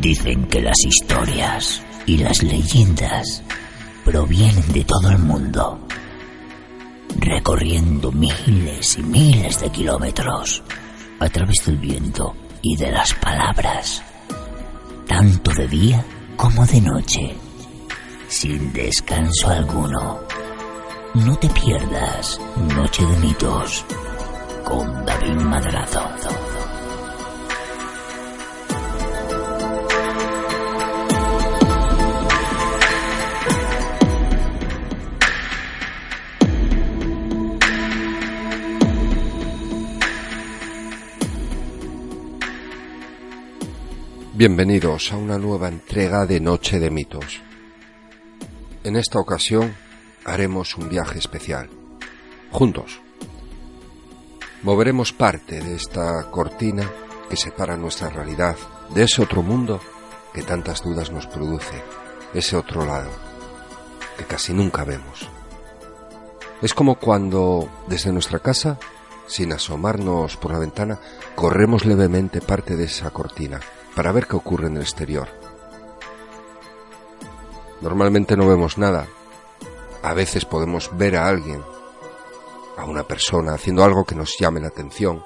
Dicen que las historias y las leyendas provienen de todo el mundo, recorriendo miles y miles de kilómetros a través del viento y de las palabras, tanto de día como de noche, sin descanso alguno. No te pierdas Noche de Mitos con David Madrazo. Bienvenidos a una nueva entrega de Noche de Mitos. En esta ocasión haremos un viaje especial, juntos. Moveremos parte de esta cortina que separa nuestra realidad de ese otro mundo que tantas dudas nos produce, ese otro lado que casi nunca vemos. Es como cuando desde nuestra casa, sin asomarnos por la ventana, corremos levemente parte de esa cortina para ver qué ocurre en el exterior. Normalmente no vemos nada. A veces podemos ver a alguien, a una persona haciendo algo que nos llame la atención,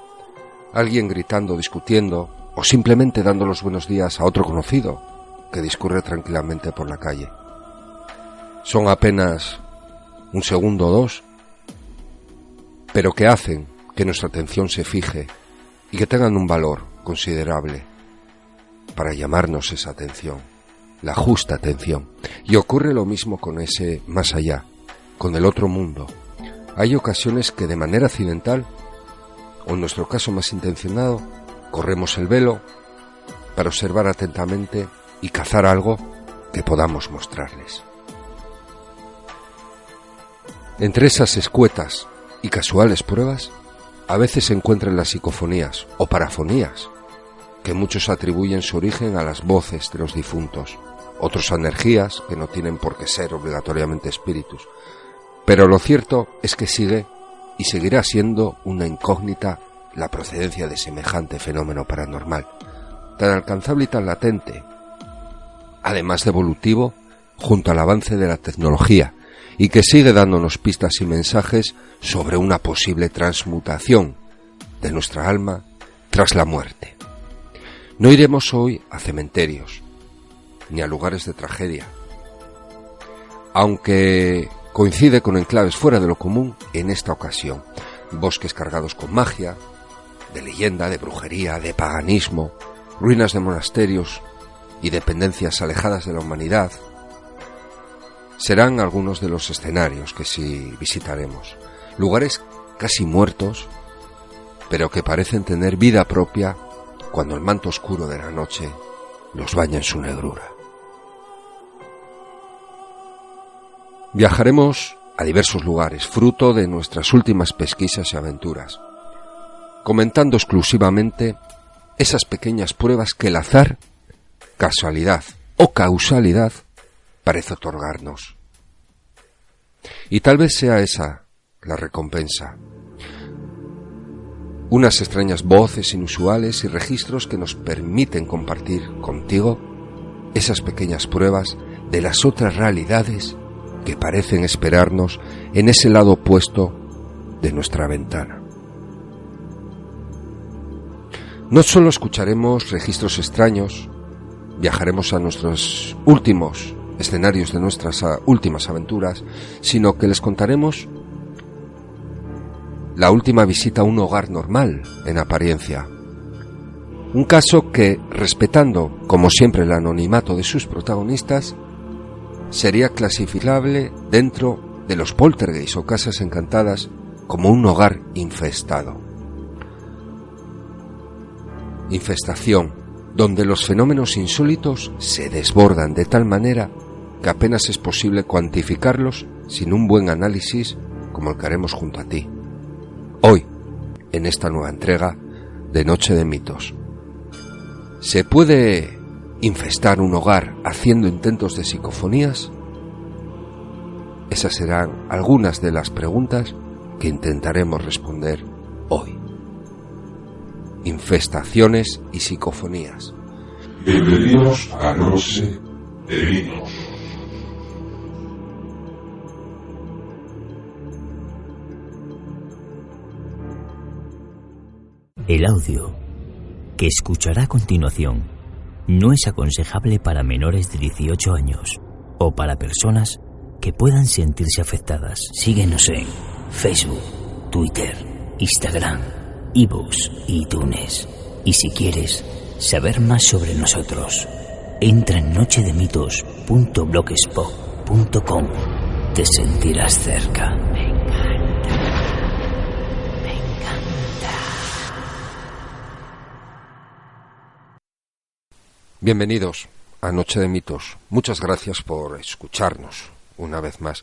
alguien gritando, discutiendo o simplemente dando los buenos días a otro conocido que discurre tranquilamente por la calle. Son apenas un segundo o dos, pero que hacen que nuestra atención se fije y que tengan un valor considerable para llamarnos esa atención, la justa atención. Y ocurre lo mismo con ese más allá, con el otro mundo. Hay ocasiones que de manera accidental, o en nuestro caso más intencionado, corremos el velo para observar atentamente y cazar algo que podamos mostrarles. Entre esas escuetas y casuales pruebas, a veces se encuentran las psicofonías o parafonías, que muchos atribuyen su origen a las voces de los difuntos, otros a energías que no tienen por qué ser obligatoriamente espíritus. Pero lo cierto es que sigue y seguirá siendo una incógnita la procedencia de semejante fenómeno paranormal, tan alcanzable y tan latente, además de evolutivo, junto al avance de la tecnología, y que sigue dándonos pistas y mensajes sobre una posible transmutación de nuestra alma tras la muerte. No iremos hoy a cementerios, ni a lugares de tragedia, aunque coincide con enclaves fuera de lo común en esta ocasión. Bosques cargados con magia, de leyenda, de brujería, de paganismo, ruinas de monasterios y dependencias alejadas de la humanidad, serán algunos de los escenarios que sí visitaremos. Lugares casi muertos, pero que parecen tener vida propia cuando el manto oscuro de la noche los baña en su negrura. Viajaremos a diversos lugares, fruto de nuestras últimas pesquisas y aventuras, comentando exclusivamente esas pequeñas pruebas que el azar, casualidad o causalidad parece otorgarnos. Y tal vez sea esa la recompensa. Unas extrañas voces inusuales y registros que nos permiten compartir contigo esas pequeñas pruebas de las otras realidades que parecen esperarnos en ese lado opuesto de nuestra ventana. No solo escucharemos registros extraños, viajaremos a nuestros últimos escenarios de nuestras últimas aventuras, sino que les contaremos la última visita a un hogar normal, en apariencia. Un caso que, respetando, como siempre, el anonimato de sus protagonistas, sería clasificable dentro de los poltergeists o casas encantadas como un hogar infestado. Infestación, donde los fenómenos insólitos se desbordan de tal manera que apenas es posible cuantificarlos sin un buen análisis como el que haremos junto a ti. Hoy, en esta nueva entrega de Noche de Mitos. ¿Se puede infestar un hogar haciendo intentos de psicofonías? Esas serán algunas de las preguntas que intentaremos responder hoy. Infestaciones y psicofonías. Bienvenidos a Noche de Mitos. El audio que escuchará a continuación no es aconsejable para menores de 18 años o para personas que puedan sentirse afectadas. Síguenos en Facebook, Twitter, Instagram, iVoox y iTunes. Y si quieres saber más sobre nosotros, entra en nochedemitos.blogspot.com. Te sentirás cerca. Me encanta. Bienvenidos a Noche de Mitos. Muchas gracias por escucharnos una vez más.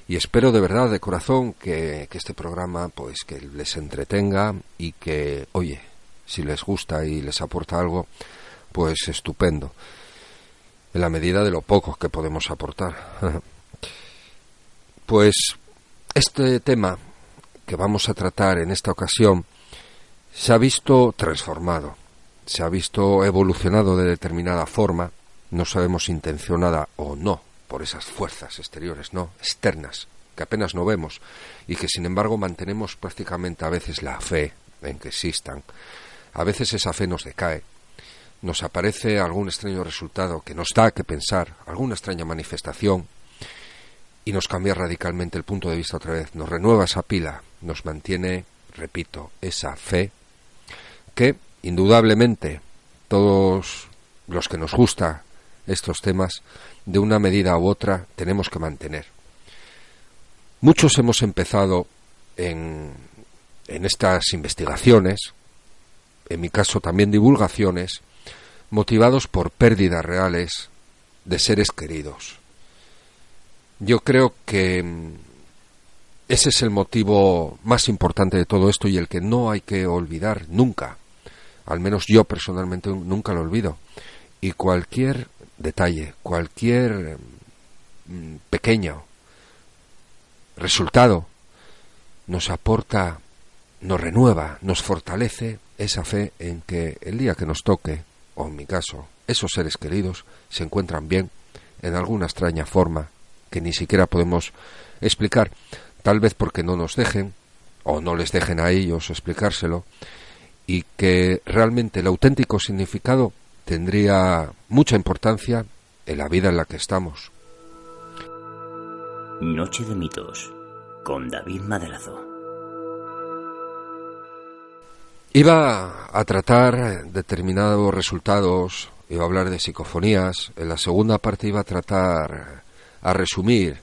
Y espero de verdad, de corazón, que este programa pues que les entretenga y que, oye, si les gusta y les aporta algo, pues estupendo, en la medida de lo poco que podemos aportar. Pues este tema que vamos a tratar en esta ocasión se ha visto transformado, se ha visto evolucionado de determinada forma, no sabemos intencionada o no, por esas fuerzas exteriores, no, externas, que apenas no vemos y que sin embargo mantenemos prácticamente a veces la fe en que existan. A veces esa fe nos decae, nos aparece algún extraño resultado que nos da que pensar, alguna extraña manifestación, y nos cambia radicalmente el punto de vista otra vez, nos renueva esa pila, nos mantiene, repito, esa fe que indudablemente todos los que nos gusta estos temas, de una medida u otra, tenemos que mantener. Muchos hemos empezado en estas investigaciones, en mi caso también divulgaciones, motivados por pérdidas reales de seres queridos. Yo creo que ese es el motivo más importante de todo esto y el que no hay que olvidar nunca. Al menos yo personalmente nunca lo olvido. Y cualquier detalle, cualquier pequeño resultado nos aporta, nos renueva, nos fortalece esa fe en que el día que nos toque, o en mi caso, esos seres queridos se encuentran bien en alguna extraña forma que ni siquiera podemos explicar, tal vez porque no nos dejen o no les dejen a ellos explicárselo, y que realmente el auténtico significado tendría mucha importancia en la vida en la que estamos. Noche de Mitos con David Madrazo. Iba a tratar determinados resultados, iba a hablar de psicofonías. En la segunda parte iba a resumir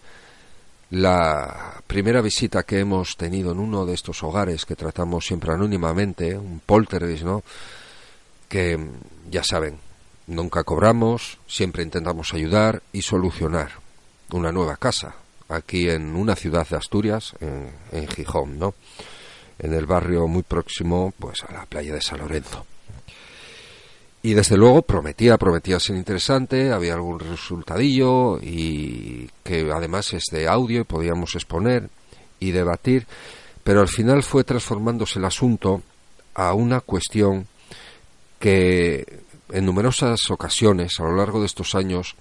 la primera visita que hemos tenido en uno de estos hogares que tratamos siempre anónimamente, un poltergeist, ¿no? Que ya saben, nunca cobramos, siempre intentamos ayudar y solucionar una nueva casa, aquí en una ciudad de Asturias, en Gijón, ¿no? En el barrio muy próximo pues a la playa de San Lorenzo. Y desde luego prometía ser interesante, había algún resultadillo y que además es de audio y podíamos exponer y debatir, pero al final fue transformándose el asunto a una cuestión que en numerosas ocasiones a lo largo de estos años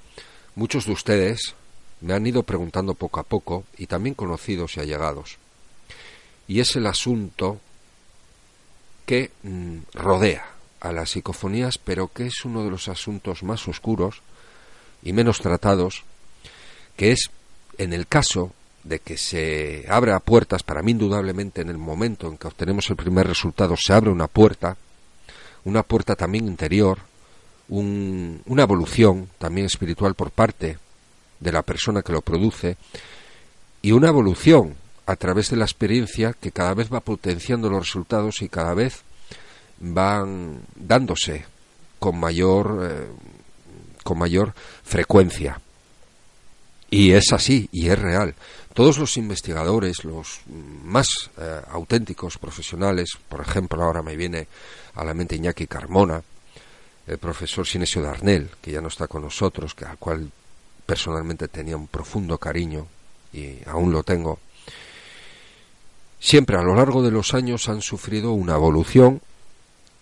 muchos de ustedes me han ido preguntando poco a poco, y también conocidos y allegados. Y es el asunto que rodea a las psicofonías, pero que es uno de los asuntos más oscuros y menos tratados, que es en el caso de que se abra puertas. Para mí indudablemente en el momento en que obtenemos el primer resultado se abre una puerta también interior, una evolución también espiritual por parte de la persona que lo produce, y una evolución a través de la experiencia que cada vez va potenciando los resultados y cada vez van dándose con mayor frecuencia. Y es así, y es real. Todos los investigadores, los más auténticos profesionales, por ejemplo, ahora me viene a la mente Iñaki Carmona, el profesor Sinesio Darnell, que ya no está con nosotros, al cual personalmente tenía un profundo cariño y aún lo tengo, siempre a lo largo de los años han sufrido una evolución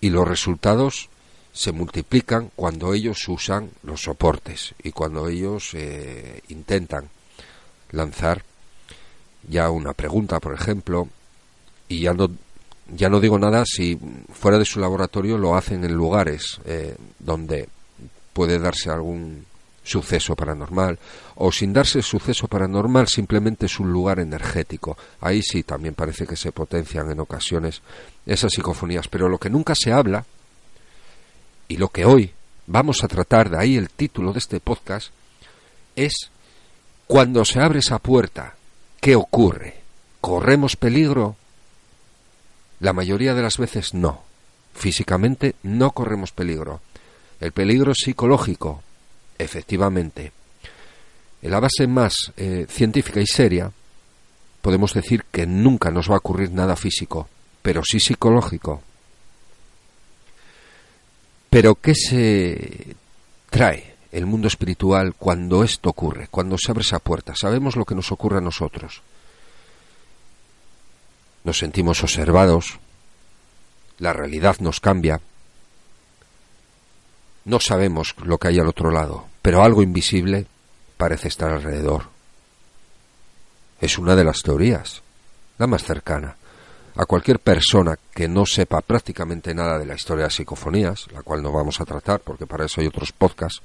y los resultados se multiplican cuando ellos usan los soportes y cuando ellos intentan lanzar ya una pregunta, por ejemplo, y ya no digo nada si fuera de su laboratorio lo hacen en lugares donde puede darse algún suceso paranormal, o sin darse suceso paranormal, simplemente es un lugar energético. Ahí sí también parece que se potencian en ocasiones esas psicofonías, pero lo que nunca se habla, y lo que hoy vamos a tratar, de ahí el título de este podcast, es cuando se abre esa puerta, ¿qué ocurre? ¿Corremos peligro? La mayoría de las veces no. Físicamente no corremos peligro. El peligro es psicológico, efectivamente. En la base más científica y seria, podemos decir que nunca nos va a ocurrir nada físico, pero sí psicológico. Pero ¿qué se trae el mundo espiritual cuando esto ocurre, cuando se abre esa puerta? Sabemos lo que nos ocurre a nosotros. Nos sentimos observados, la realidad nos cambia, no sabemos lo que hay al otro lado, pero algo invisible parece estar alrededor. Es una de las teorías, la más cercana. A cualquier persona que no sepa prácticamente nada de la historia de las psicofonías, la cual no vamos a tratar porque para eso hay otros podcasts,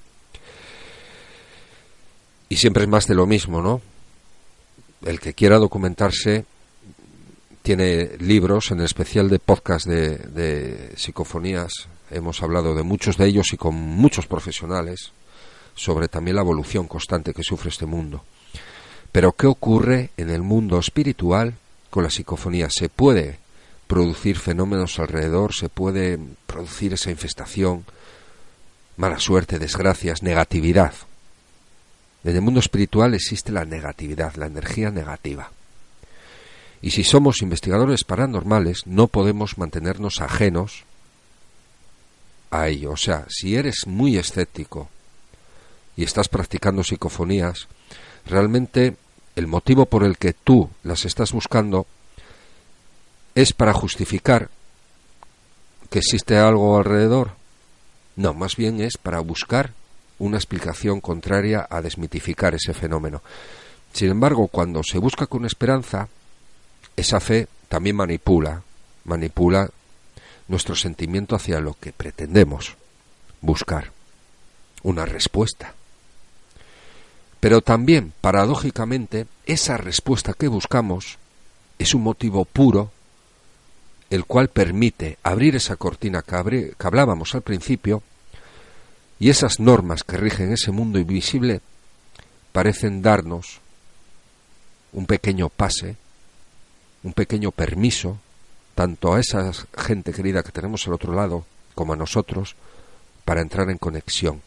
y siempre es más de lo mismo, ¿no? El que quiera documentarse tiene libros, en el especial de podcast de psicofonías, hemos hablado de muchos de ellos y con muchos profesionales sobre también la evolución constante que sufre este mundo. Pero ¿qué ocurre en el mundo espiritual con la psicofonía? ¿Se puede producir fenómenos alrededor? ¿Se puede producir esa infestación? Mala suerte, desgracias, negatividad. En el mundo espiritual existe la negatividad, la energía negativa. Y si somos investigadores paranormales, no podemos mantenernos ajenos a ello. O sea, si eres muy escéptico y estás practicando psicofonías, realmente el motivo por el que tú las estás buscando es para justificar que existe algo alrededor. No, más bien es para buscar una explicación contraria a desmitificar ese fenómeno. Sin embargo, cuando se busca con esperanza, esa fe también manipula nuestro sentimiento hacia lo que pretendemos buscar, una respuesta. Pero también, paradójicamente, esa respuesta que buscamos es un motivo puro, el cual permite abrir esa cortina que hablábamos al principio, y esas normas que rigen ese mundo invisible parecen darnos un pequeño pase, un pequeño permiso, tanto a esa gente querida que tenemos al otro lado como a nosotros, para entrar en conexión.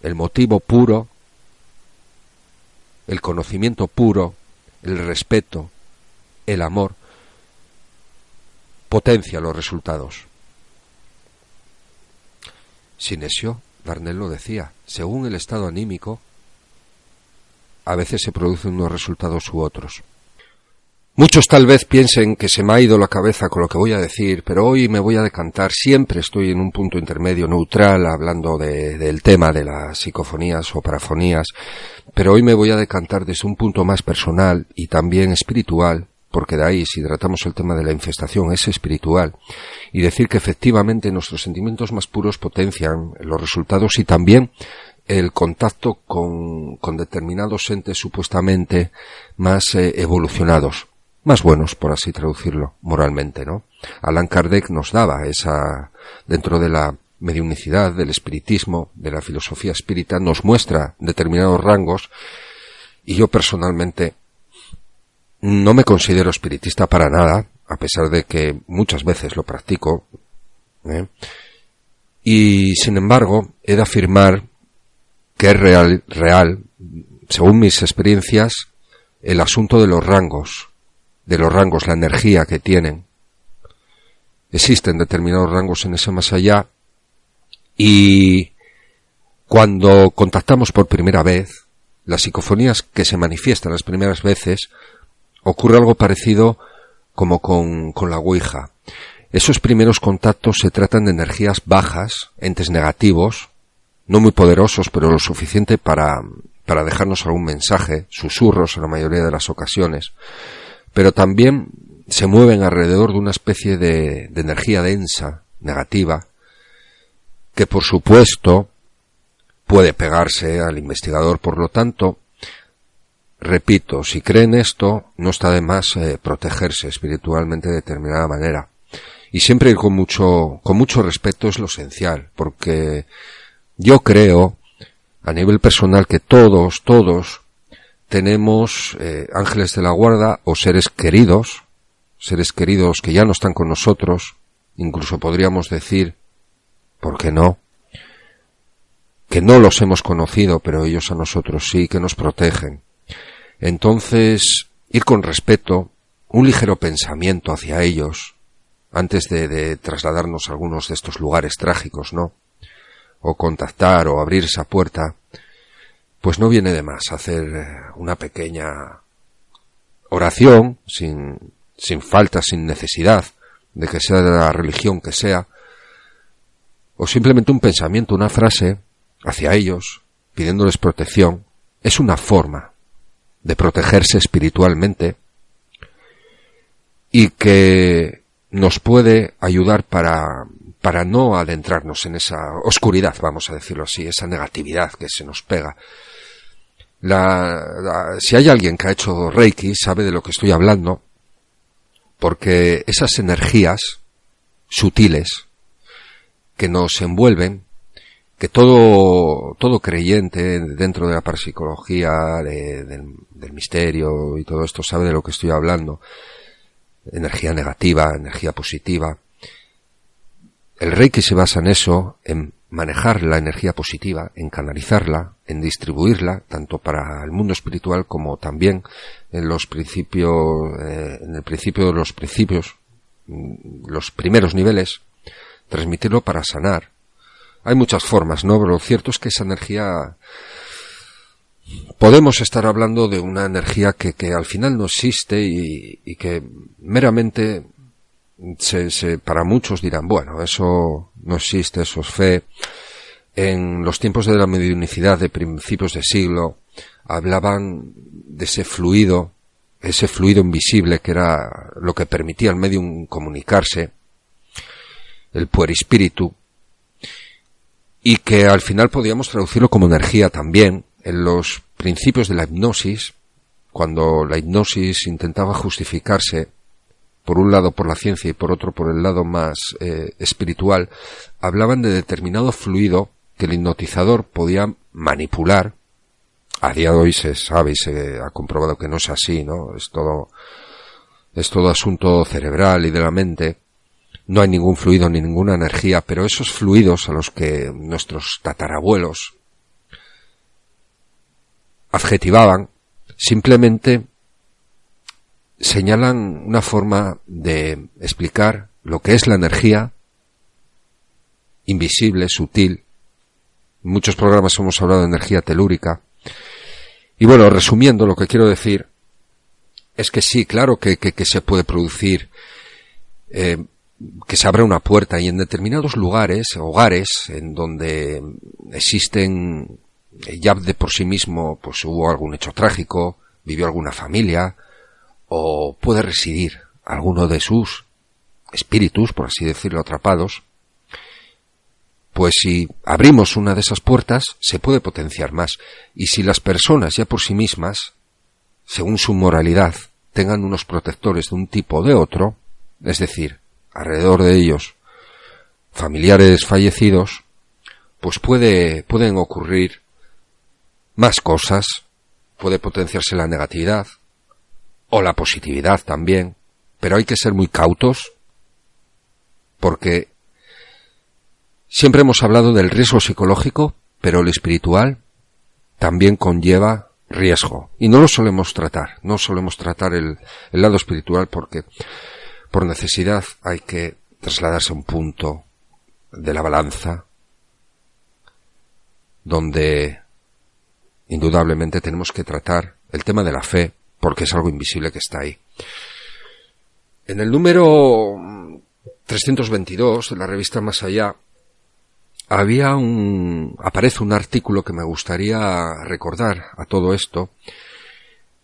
El motivo puro, el conocimiento puro, el respeto, el amor, potencia los resultados. Sinesio, Darnell lo decía, según el estado anímico, a veces se producen unos resultados u otros. Muchos tal vez piensen que se me ha ido la cabeza con lo que voy a decir, pero hoy me voy a decantar, siempre estoy en un punto intermedio neutral hablando del tema de las psicofonías o parafonías, pero hoy me voy a decantar desde un punto más personal y también espiritual, porque de ahí, si tratamos el tema de la infestación, es espiritual, y decir que efectivamente nuestros sentimientos más puros potencian los resultados y también el contacto con determinados entes supuestamente más evolucionados, más buenos, por así traducirlo, moralmente, ¿no? Allan Kardec nos daba esa, dentro de la mediunicidad, del espiritismo, de la filosofía espírita, nos muestra determinados rangos, y yo personalmente no me considero espiritista para nada, a pesar de que muchas veces lo practico, y sin embargo he de afirmar que es real, según mis experiencias, el asunto de los rangos, la energía que tienen. Existen determinados rangos en ese más allá, y cuando contactamos por primera vez, las psicofonías que se manifiestan las primeras veces, ocurre algo parecido como con la Ouija. Esos primeros contactos se tratan de energías bajas, entes negativos, no muy poderosos, pero lo suficiente para dejarnos algún mensaje, susurros en la mayoría de las ocasiones, pero también se mueven alrededor de una especie de energía densa, negativa, que por supuesto puede pegarse al investigador. Por lo tanto, repito, si creen esto, no está de más protegerse espiritualmente de determinada manera. Y siempre ir con mucho respeto es lo esencial, porque yo creo, a nivel personal, que todos tenemos ángeles de la guarda o seres queridos que ya no están con nosotros, incluso podríamos decir, ¿por qué no?, que no los hemos conocido, pero ellos a nosotros sí, que nos protegen. Entonces, ir con respeto, un ligero pensamiento hacia ellos, antes de trasladarnos a algunos de estos lugares trágicos, ¿no?, o contactar o abrir esa puerta, pues no viene de más hacer una pequeña oración, sin falta, sin necesidad de que sea de la religión que sea, o simplemente un pensamiento, una frase hacia ellos, pidiéndoles protección. Es una forma de protegerse espiritualmente y que nos puede ayudar para no adentrarnos en esa oscuridad, vamos a decirlo así, esa negatividad que se nos pega. Si hay alguien que ha hecho Reiki, sabe de lo que estoy hablando, porque esas energías sutiles que nos envuelven, que todo creyente dentro de la parapsicología, del misterio y todo esto sabe de lo que estoy hablando, energía negativa, energía positiva. El Reiki se basa en eso, en manejar la energía positiva, en canalizarla, en distribuirla, tanto para el mundo espiritual como también en los principios, en el principio de los principios, los primeros niveles, transmitirlo para sanar. Hay muchas formas, ¿no? Pero lo cierto es que esa energía, podemos estar hablando de una energía que al final no existe y que meramente para muchos dirán, bueno, eso no existe, eso es fe. En los tiempos de la mediunicidad de principios de siglo hablaban de ese fluido invisible que era lo que permitía al medium comunicarse, el puerispíritu, y que al final podíamos traducirlo como energía también. En los principios de la hipnosis, cuando la hipnosis intentaba justificarse, por un lado por la ciencia y por otro por el lado más espiritual, hablaban de determinado fluido que el hipnotizador podía manipular. A día de hoy se sabe y se ha comprobado que no es así, ¿no? Es todo asunto cerebral y de la mente. No hay ningún fluido ni ninguna energía, pero esos fluidos a los que nuestros tatarabuelos adjetivaban, simplemente señalan una forma de explicar lo que es la energía invisible, sutil. En muchos programas hemos hablado de energía telúrica. Y bueno, resumiendo, lo que quiero decir es que sí, claro que se puede producir, que se abra una puerta, y en determinados lugares, hogares, en donde existen, ya de por sí mismo, pues hubo algún hecho trágico, vivió alguna familia, o puede residir alguno de sus espíritus, por así decirlo, atrapados, pues si abrimos una de esas puertas, se puede potenciar más. Y si las personas ya por sí mismas, según su moralidad, tengan unos protectores de un tipo o de otro, es decir, alrededor de ellos familiares fallecidos, pues pueden ocurrir más cosas, puede potenciarse la negatividad o la positividad también, pero hay que ser muy cautos, porque siempre hemos hablado del riesgo psicológico, pero el espiritual también conlleva riesgo, y no solemos tratar el lado espiritual, porque por necesidad hay que trasladarse a un punto de la balanza donde indudablemente tenemos que tratar el tema de la fe, porque es algo invisible que está ahí. En el número 322 de la revista Más Allá aparece un artículo que me gustaría recordar a todo esto,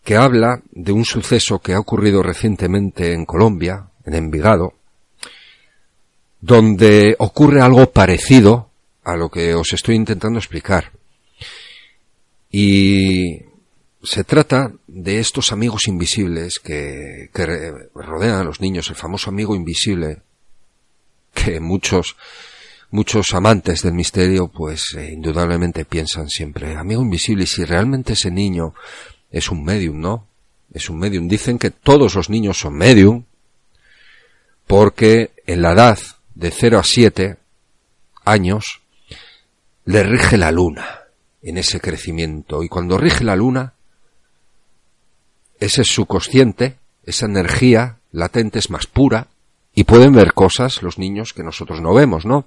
que habla de un suceso que ha ocurrido recientemente en Colombia, en Envigado, donde ocurre algo parecido a lo que os estoy intentando explicar. Y se trata de estos amigos invisibles que rodean a los niños, el famoso amigo invisible, que muchos amantes del misterio pues indudablemente piensan siempre, amigo invisible, y si realmente ese niño es un medium, ¿no? Es un medium. Dicen que todos los niños son medium porque en la edad de 0 a 7 años le rige la luna en ese crecimiento, y cuando rige la luna, ese subconsciente, esa energía latente es más pura y pueden ver cosas los niños que nosotros no vemos, ¿no?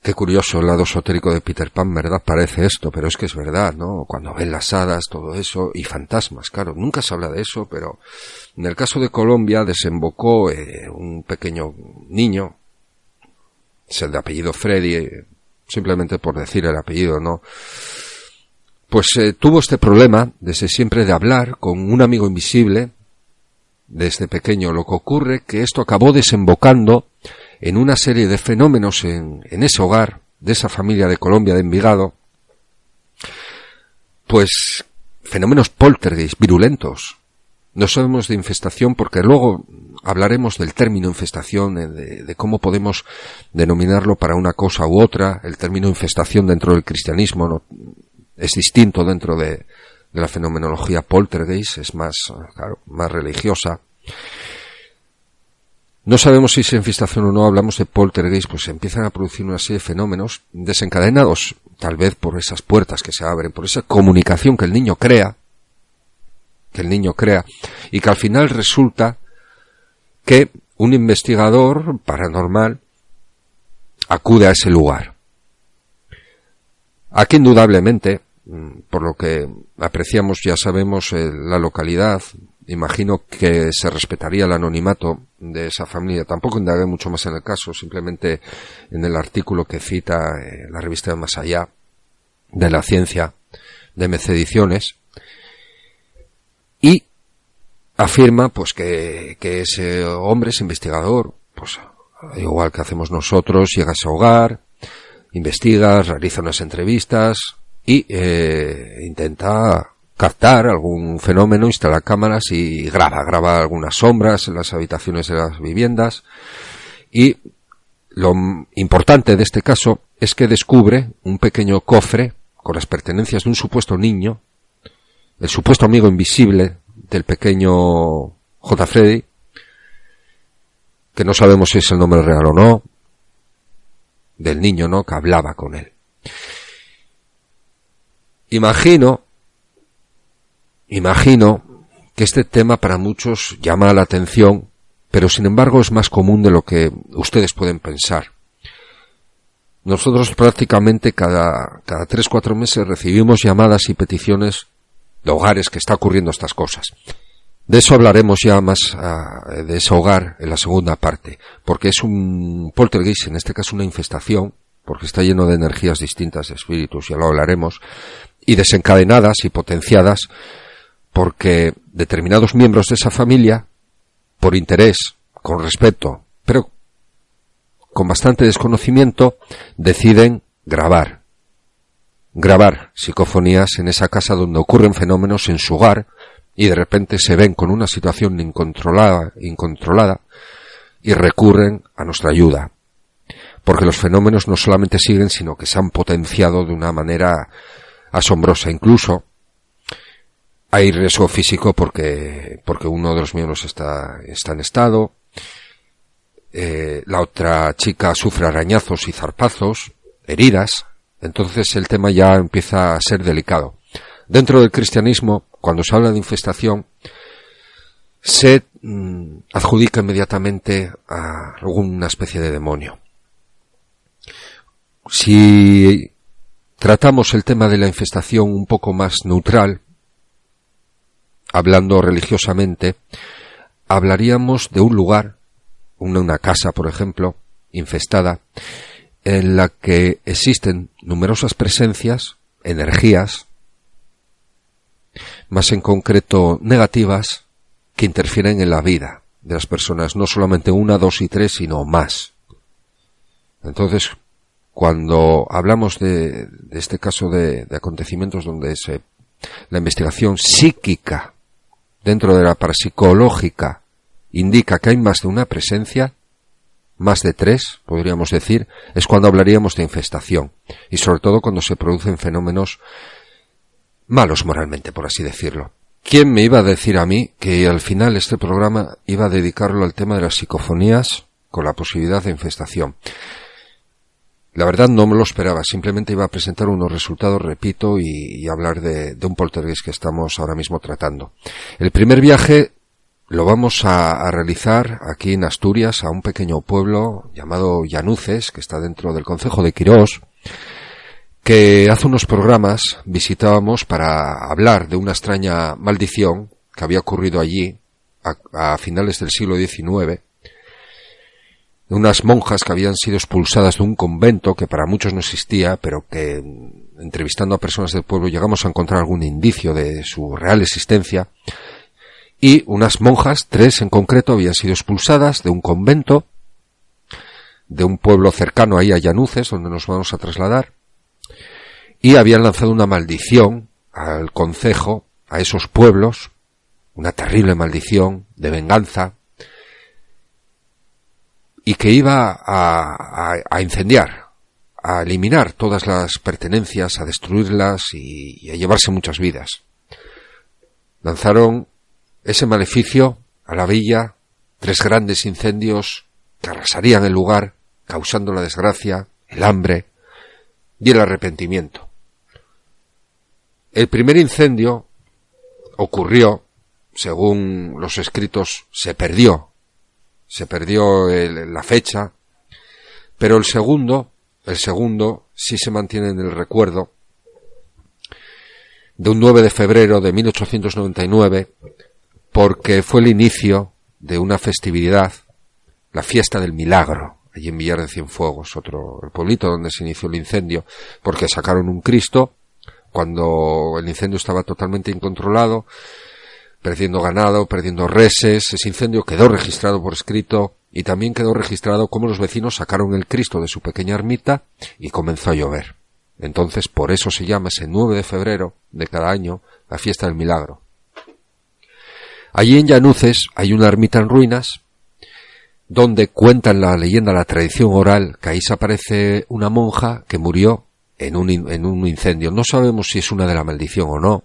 Qué curioso el lado esotérico de Peter Pan, ¿verdad? Parece esto, pero es que es verdad, ¿no? Cuando ven las hadas, todo eso, y fantasmas, claro, nunca se habla de eso, pero en el caso de Colombia desembocó un pequeño niño, es el de apellido Freddy, simplemente por decir el apellido, ¿no? Pues tuvo este problema desde siempre de hablar con un amigo invisible desde pequeño. Lo que ocurre que esto acabó desembocando en una serie de fenómenos en ese hogar, de esa familia de Colombia, de Envigado, pues fenómenos poltergeist, virulentos. No sabemos de infestación porque luego hablaremos del término infestación, de cómo podemos denominarlo para una cosa u otra. El término infestación dentro del cristianismo no, es distinto dentro de la fenomenología poltergeist, es más, claro, más religiosa. No sabemos si es infestación o no. Hablamos de poltergeist, pues se empiezan a producir una serie de fenómenos desencadenados tal vez por esas puertas que se abren, por esa comunicación que el niño crea, y que al final resulta que un investigador paranormal acude a ese lugar. Aquí indudablemente, por lo que apreciamos, ya sabemos la localidad. Imagino que se respetaría el anonimato de esa familia. Tampoco indagué mucho más en el caso, simplemente en el artículo que cita la revista de Más Allá de la Ciencia de MC Ediciones, y afirma pues que ese hombre, ese investigador, pues igual que hacemos nosotros, llega a ese hogar, investiga, realiza unas entrevistas y intenta captar algún fenómeno, instala cámaras y graba algunas sombras en las habitaciones de las viviendas. Y lo importante de este caso es que descubre un pequeño cofre con las pertenencias de un supuesto niño, el supuesto amigo invisible del pequeño J. Freddy, que no sabemos si es el nombre real o no, del niño, ¿no?, que hablaba con él. Imagino que este tema para muchos llama la atención, pero sin embargo es más común de lo que ustedes pueden pensar. Nosotros prácticamente cada 3-4 meses recibimos llamadas y peticiones de hogares que está ocurriendo estas cosas. De eso hablaremos ya más de ese hogar en la segunda parte, porque es un poltergeist, en este caso una infestación, porque está lleno de energías distintas, de espíritus, ya lo hablaremos, y desencadenadas y potenciadas porque determinados miembros de esa familia, por interés, con respeto, pero con bastante desconocimiento, deciden grabar psicofonías en esa casa donde ocurren fenómenos en su hogar, y de repente se ven con una situación incontrolada y recurren a nuestra ayuda, porque los fenómenos no solamente siguen, sino que se han potenciado de una manera asombrosa. Incluso hay riesgo físico porque uno de los miembros está en estado, la otra chica sufre arañazos y zarpazos, heridas. Entonces el tema ya empieza a ser delicado. Dentro del cristianismo, cuando se habla de infestación, se adjudica inmediatamente a alguna especie de demonio. Si tratamos el tema de la infestación un poco más neutral, hablando religiosamente, hablaríamos de un lugar una casa, por ejemplo, infestada, en la que existen numerosas presencias, energías, más en concreto negativas, que interfieren en la vida de las personas, no solamente 1, 2 y 3, sino más. Entonces, cuando hablamos de este caso de acontecimientos donde la investigación psíquica dentro de la parapsicológica indica que hay más de una presencia, más de 3, podríamos decir, es cuando hablaríamos de infestación, y sobre todo cuando se producen fenómenos malos moralmente, por así decirlo. ¿Quién me iba a decir a mí que al final este programa iba a dedicarlo al tema de las psicofonías con la posibilidad de infestación? La verdad no me lo esperaba, simplemente iba a presentar unos resultados, repito, y hablar de un poltergeist que estamos ahora mismo tratando. El primer viaje lo vamos a realizar aquí en Asturias, a un pequeño pueblo llamado Llanuces, que está dentro del concejo de Quirós, que hace unos programas visitábamos para hablar de una extraña maldición que había ocurrido allí a finales del siglo XIX, de unas monjas que habían sido expulsadas de un convento que para muchos no existía, pero que entrevistando a personas del pueblo llegamos a encontrar algún indicio de su real existencia. Y unas monjas, 3 en concreto, habían sido expulsadas de un convento, de un pueblo cercano ahí a Llanuces, donde nos vamos a trasladar, y habían lanzado una maldición al concejo, a esos pueblos, una terrible maldición de venganza, y que iba a incendiar, a eliminar todas las pertenencias, a destruirlas y a llevarse muchas vidas. Lanzaron ese maleficio a la villa, 3 grandes incendios que arrasarían el lugar, causando la desgracia, el hambre y el arrepentimiento. El primer incendio ocurrió, según los escritos, se perdió la fecha, pero el segundo sí se mantiene en el recuerdo, de un 9 de febrero de 1899, porque fue el inicio de una festividad, la fiesta del milagro, allí en Villar de Cienfuegos, el pueblito donde se inició el incendio, porque sacaron un Cristo cuando el incendio estaba totalmente incontrolado, perdiendo ganado, perdiendo reses. Ese incendio quedó registrado por escrito y también quedó registrado cómo los vecinos sacaron el Cristo de su pequeña ermita y comenzó a llover. Entonces, por eso se llama ese 9 de febrero de cada año la fiesta del milagro. Allí en Llanuces hay una ermita en ruinas donde cuentan la leyenda, la tradición oral, que ahí se aparece una monja que murió en un incendio. No sabemos si es una de la maldición o no,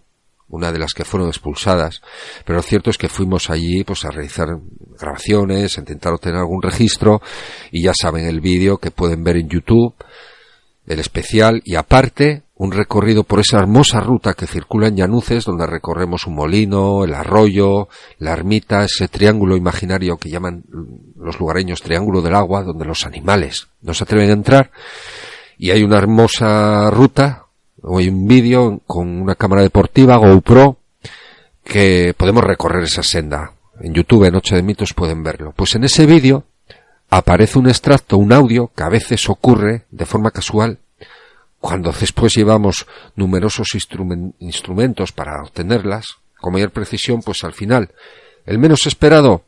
una de las que fueron expulsadas, pero lo cierto es que fuimos allí pues a realizar grabaciones, a intentar obtener algún registro, y ya saben el vídeo que pueden ver en YouTube, el especial, y aparte un recorrido por esa hermosa ruta que circula en Llanuces, donde recorremos un molino, el arroyo, la ermita, ese triángulo imaginario que llaman los lugareños Triángulo del Agua, donde los animales no se atreven a entrar, y hay una hermosa ruta, o hay un vídeo con una cámara deportiva, GoPro, que podemos recorrer esa senda. En YouTube, en Noche de Mitos, pueden verlo. Pues en ese vídeo aparece un extracto, un audio, que a veces ocurre de forma casual, cuando después llevamos numerosos instrumentos para obtenerlas, con mayor precisión, pues al final, el menos esperado,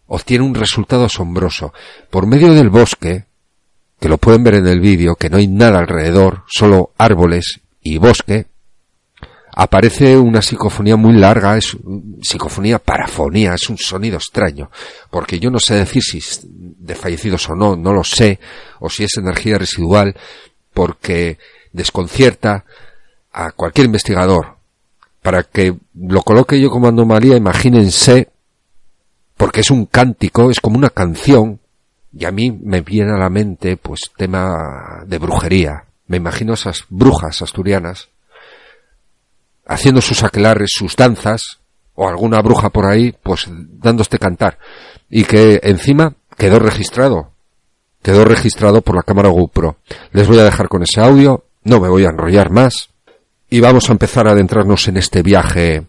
obtiene un resultado asombroso. Por medio del bosque, que lo pueden ver en el vídeo, que no hay nada alrededor, solo árboles y bosque, aparece una psicofonía muy larga, es psicofonía, parafonía, es un sonido extraño, porque yo no sé decir si es de fallecidos o no, no lo sé, o si es energía residual, porque desconcierta a cualquier investigador. Para que lo coloque yo como anomalía, imagínense, porque es un cántico, es como una canción, y a mí me viene a la mente, pues, tema de brujería. Me imagino esas brujas asturianas haciendo sus aquelarres, sus danzas, o alguna bruja por ahí, pues, dando este cantar. Y que encima quedó registrado por la cámara GoPro. Les voy a dejar con ese audio, no me voy a enrollar más, y vamos a empezar a adentrarnos en este viaje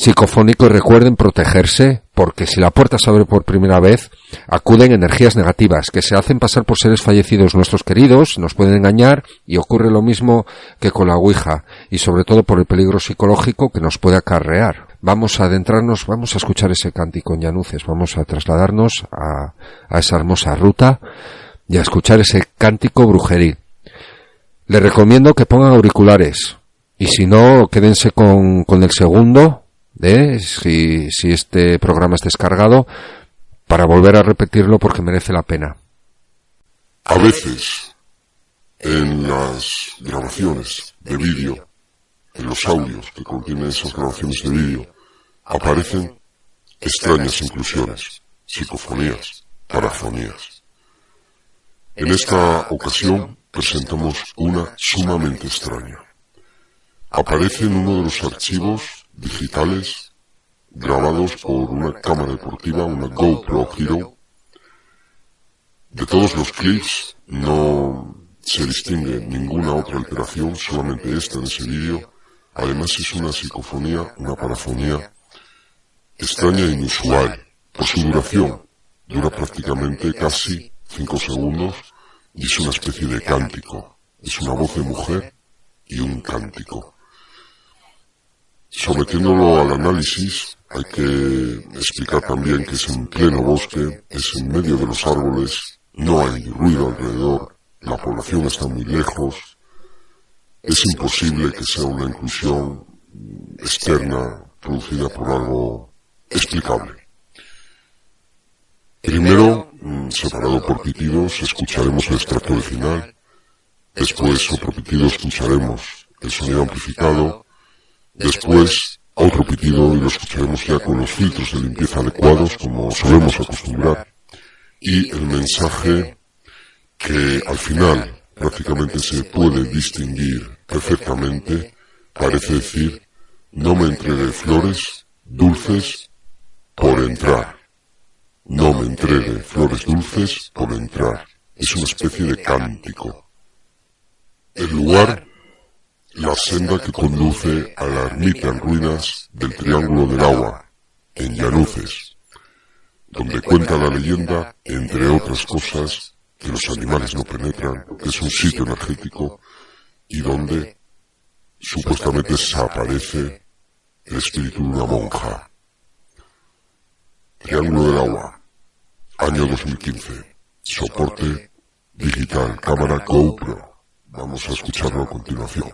psicofónico, y recuerden protegerse, porque si la puerta se abre por primera vez, acuden energías negativas que se hacen pasar por seres fallecidos nuestros queridos, nos pueden engañar, y ocurre lo mismo que con la Ouija, y sobre todo por el peligro psicológico que nos puede acarrear. Vamos a adentrarnos, vamos a escuchar ese cántico en Llanuces, vamos a trasladarnos a esa hermosa ruta y a escuchar ese cántico brujeril. Les recomiendo que pongan auriculares, y si no, quédense con el segundo, si este programa es descargado, para volver a repetirlo porque merece la pena. A veces, en las grabaciones de vídeo, en los audios que contienen esas grabaciones de vídeo, aparecen extrañas inclusiones, psicofonías, parafonías. En esta ocasión presentamos una sumamente extraña. Aparece en uno de los archivos digitales grabados por una cámara deportiva, una GoPro Hero. De todos los clips no se distingue ninguna otra alteración, solamente esta en ese vídeo. Además es una psicofonía, una parafonía extraña e inusual. Por su duración, dura prácticamente casi 5 segundos y es una especie de cántico. Es una voz de mujer y un cántico. Sometiéndolo al análisis, hay que explicar también que es en pleno bosque, es en medio de los árboles, no hay ruido alrededor, la población está muy lejos. Es imposible que sea una inclusión externa producida por algo explicable. Primero, separado por pitidos, escucharemos el extracto del final. Después, otro pitido, escucharemos el sonido amplificado. Después, otro pitido y lo escucharemos ya con los filtros de limpieza adecuados, como solemos acostumbrar. Y el mensaje que al final prácticamente se puede distinguir perfectamente, parece decir: no me entregue flores dulces por entrar. No me entregue flores dulces por entrar. Es una especie de cántico. El lugar, la senda que conduce a la ermita en ruinas del Triángulo del Agua, en Llanuces, donde cuenta la leyenda, entre otras cosas, que los animales no penetran, que es un sitio energético y donde supuestamente se aparece el espíritu de una monja. Triángulo del Agua, año 2015, soporte digital, cámara GoPro. Vamos a escucharlo a continuación.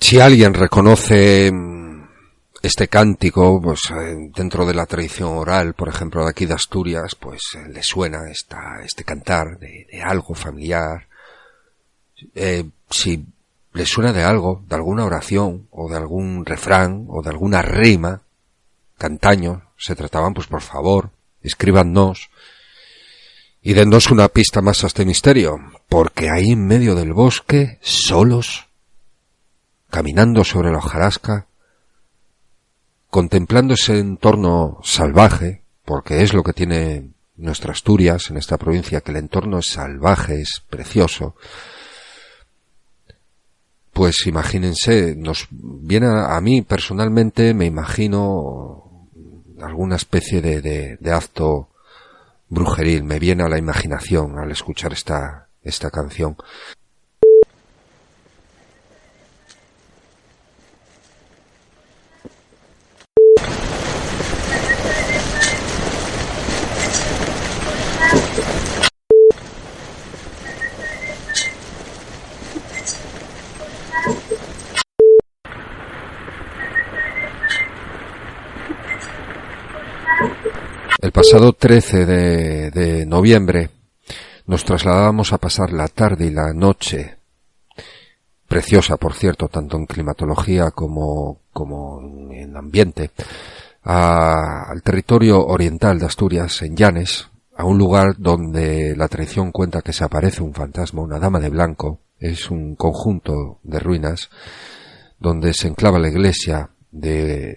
Si alguien reconoce este cántico, pues dentro de la tradición oral, por ejemplo, de aquí de Asturias, pues le suena este cantar de algo familiar. Si le suena de algo, de alguna oración, o de algún refrán, o de alguna rima, cantaño, se trataban, pues por favor, escríbanos y dennos una pista más a este misterio, porque ahí en medio del bosque, solos, caminando sobre la hojarasca, contemplando ese entorno salvaje, porque es lo que tiene nuestra Asturias, en esta provincia, que el entorno es salvaje, es precioso, pues imagínense, nos viene a mí personalmente, me imagino alguna especie de acto brujeril, me viene a la imaginación al escuchar esta canción. El pasado 13 de noviembre nos trasladábamos a pasar la tarde y la noche, preciosa por cierto, tanto en climatología como en ambiente, al territorio oriental de Asturias, en Llanes, a un lugar donde la tradición cuenta que se aparece un fantasma, una dama de blanco. Es un conjunto de ruinas donde se enclava la iglesia de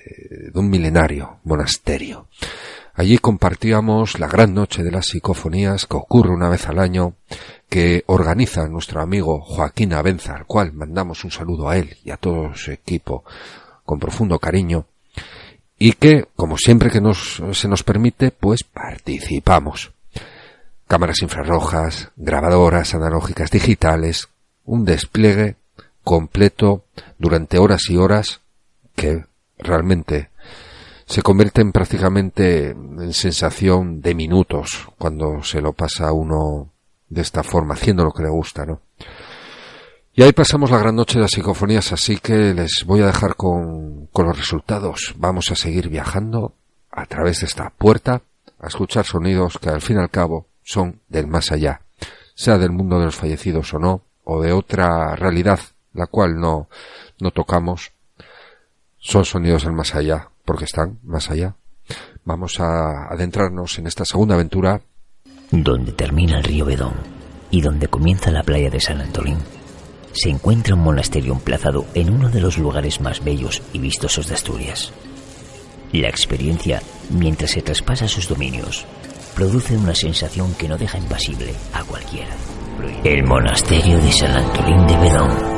un milenario monasterio. Allí compartíamos la gran noche de las psicofonías, que ocurre una vez al año, que organiza nuestro amigo Joaquín Abenza, al cual mandamos un saludo a él y a todo su equipo con profundo cariño, y que, como siempre que se nos permite, pues participamos. Cámaras infrarrojas, grabadoras analógicas digitales, un despliegue completo durante horas y horas que realmente se convierten prácticamente en sensación de minutos cuando se lo pasa a uno de esta forma, haciendo lo que le gusta, ¿no? Y ahí pasamos la gran noche de las psicofonías, así que les voy a dejar con los resultados. Vamos a seguir viajando a través de esta puerta, a escuchar sonidos que al fin y al cabo son del más allá, sea del mundo de los fallecidos o no, o de otra realidad, la cual no tocamos. Son sonidos del más allá, porque están más allá. Vamos a adentrarnos en esta segunda aventura. Donde termina el río Bedón y donde comienza la playa de San Antolín, se encuentra un monasterio emplazado en uno de los lugares más bellos y vistosos de Asturias. La experiencia, mientras se traspasa sus dominios, produce una sensación que no deja impasible a cualquiera. El monasterio de San Antolín de Bedón.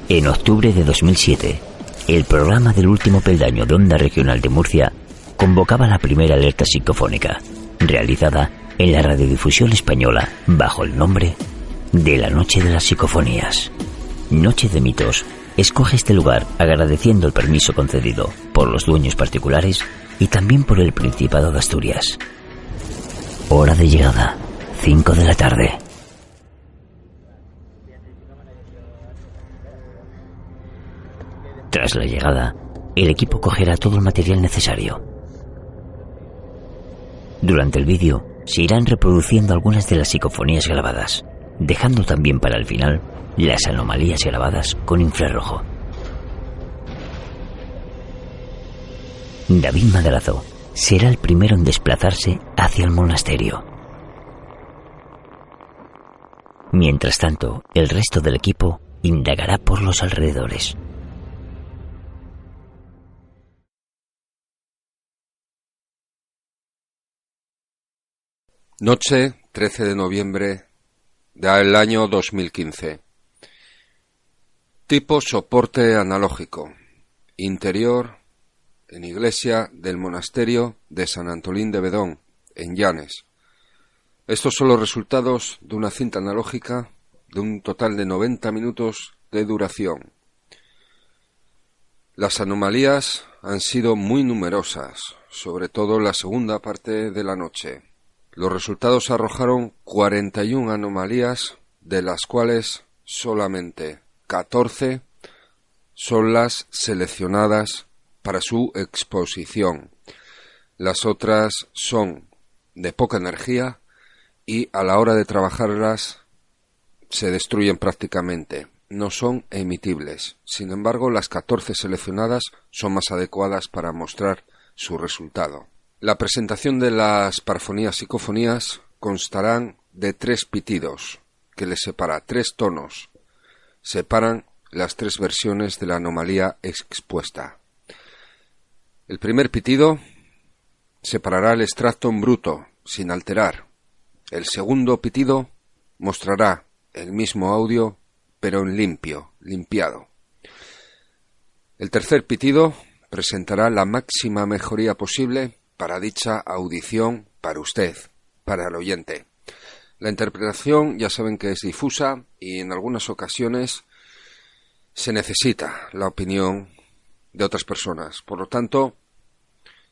En octubre de 2007, el programa del último peldaño de Onda Regional de Murcia convocaba la primera alerta psicofónica, realizada en la radiodifusión española bajo el nombre de la Noche de las Psicofonías. Noche de Mitos escoge este lugar agradeciendo el permiso concedido por los dueños particulares y también por el Principado de Asturias. Hora de llegada, 5 de la tarde. Tras la llegada, el equipo cogerá todo el material necesario. Durante el vídeo se irán reproduciendo algunas de las psicofonías grabadas, dejando también para el final las anomalías grabadas con infrarrojo. David Madrazo será el primero en desplazarse hacia el monasterio. Mientras tanto, el resto del equipo indagará por los alrededores. Noche 13 de noviembre del año 2015. Tipo soporte analógico. Interior en iglesia del monasterio de San Antolín de Bedón, en Llanes. Estos son los resultados de una cinta analógica de un total de 90 minutos de duración. Las anomalías han sido muy numerosas, sobre todo la segunda parte de la noche. Los resultados arrojaron 41 anomalías, de las cuales solamente 14 son las seleccionadas para su exposición. Las otras son de poca energía y a la hora de trabajarlas se destruyen prácticamente. No son emitibles. Sin embargo, las 14 seleccionadas son más adecuadas para mostrar su resultado. La presentación de las parafonías psicofonías constarán de 3 pitidos, que les separa 3 tonos. Separan las 3 versiones de la anomalía expuesta. El primer pitido separará el extracto en bruto, sin alterar. El segundo pitido mostrará el mismo audio, pero en limpio, limpiado. El tercer pitido presentará la máxima mejoría posible para dicha audición, para usted, para el oyente. La interpretación ya saben que es difusa y en algunas ocasiones se necesita la opinión de otras personas. Por lo tanto,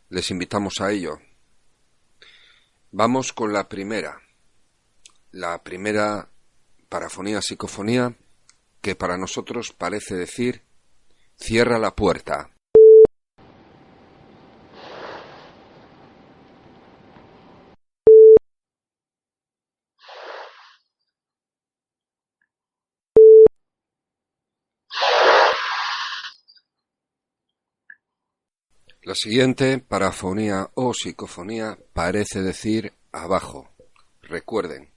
les invitamos a ello. Vamos con la primera parafonía, psicofonía, que para nosotros parece decir cierra la puerta. La siguiente parafonía o psicofonía parece decir abajo. Recuerden,